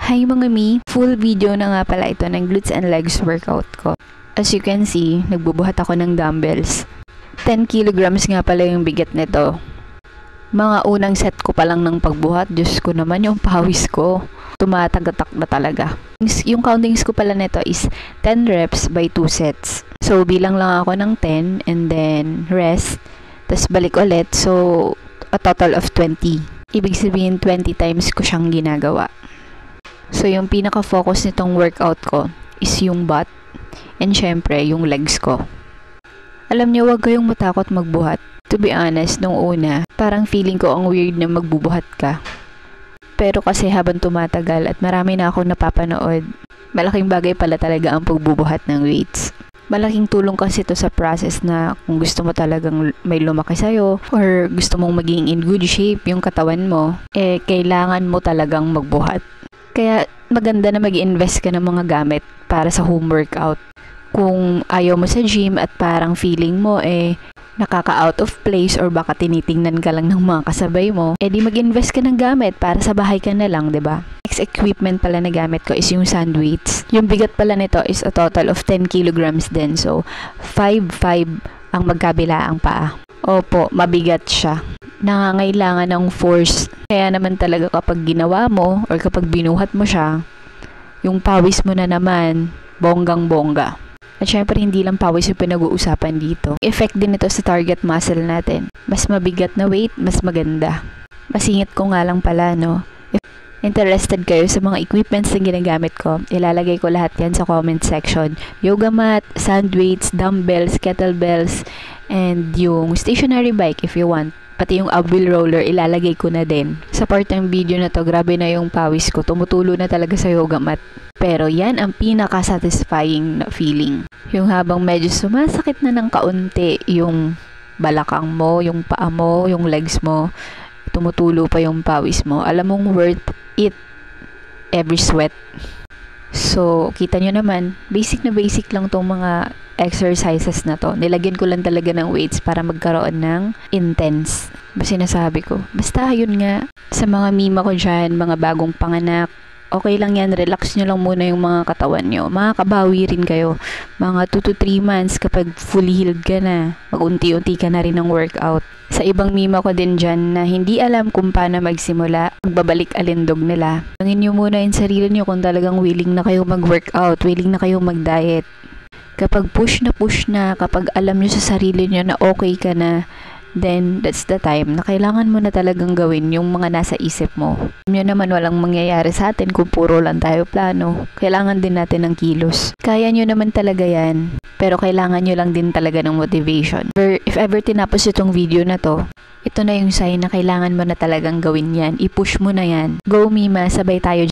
Hi mga mi! Full video na nga pala ito ng glutes and legs workout ko. As you can see, nagbubuhat ako ng dumbbells. 10 kilograms nga pala yung bigat nito. Mga unang set ko pa lang ng pagbuhat, Diyos ko naman yung pawis ko. Tumatagatak na talaga. Yung countings ko pala nito is 10 reps by 2 sets. So, bilang lang ako ng 10 and then rest. Tapos balik ulit. So, a total of 20. Ibig sabihin, 20 times ko siyang ginagawa. So, yung pinaka-focus nitong workout ko is yung butt and syempre, yung legs ko. Alam niyo, wag kayong matakot magbuhat. To be honest, nung una, parang feeling ko ang weird na magbubuhat ka. Pero kasi habang tumatagal at marami na akong napapanood, malaking bagay pala talaga ang pagbubuhat ng weights. Malaking tulong kasi ito sa process na kung gusto mo talagang may lumaki sa'yo or gusto mong maging in good shape yung katawan mo, kailangan mo talagang magbuhat. Kaya maganda na mag-invest ka ng mga gamit para sa home workout. Kung ayaw mo sa gym at parang feeling mo nakaka-out of place or baka tinitingnan ka lang ng mga kasabay mo, di mag-invest ka ng gamit para sa bahay ka na lang, 'di ba? Next equipment pala na gamit ko is yung sand weights. Yung bigat pala nito is a total of 10 kilograms din. So, 5'5" ang magkabilaang paa. Opo, mabigat siya. Nangangailangan ng force. Kaya naman talaga kapag ginawa mo or kapag binuhat mo siya, yung pawis mo na naman, bonggang-bongga. At syempre, hindi lang pawis yung pinag-uusapan dito. Effect din ito sa target muscle natin. Mas mabigat na weight, mas maganda. Masingit ko nga lang pala, no? If interested kayo sa mga equipments na ginagamit ko, ilalagay ko lahat yan sa comment section. Yoga mat, sand weights, dumbbells, kettlebells, and yung stationary bike if you want. Pati yung ab wheel roller, ilalagay ko na din. Sa part ng video na to, grabe na yung pawis ko. Tumutulo na talaga sa yoga mat. Pero yan ang pinaka-satisfying na feeling. Yung habang medyo sumasakit na ng kaunti yung balakang mo, yung paa mo, yung legs mo, tumutulo pa yung pawis mo. Alam mong worth it every sweat. So, kita nyo naman, basic na basic lang tong mga exercises na to. Nilagyan ko lang talaga ng weights para magkaroon ng intense. Sinasabi ko. Basta yun nga, sa mga mima ko dyan, mga bagong panganak, okay lang yan, relax nyo lang muna yung mga katawan nyo. Makakabawi rin kayo. Mga 2 to 3 months kapag fully healed ka na, mag-unti-unti ka na rin ng workout. Sa ibang mima ko din dyan na hindi alam kung paano magsimula, magbabalik alindog nila. Tangin nyo muna yung sarili nyo kung talagang willing na kayo mag-workout, willing na kayo mag-diet. Kapag push na, kapag alam nyo sa sarili nyo na okay ka na, then that's the time na kailangan mo na talagang gawin yung mga nasa isip mo. Alam nyo naman walang mangyayari sa atin kung puro lang tayo plano. Kailangan din natin ng kilos. Kaya nyo naman talaga yan, pero kailangan nyo lang din talaga ng motivation. If ever tinapos itong video na to, ito na yung sign na kailangan mo na talagang gawin yan. I-push mo na yan. Go Mima, sabay tayo.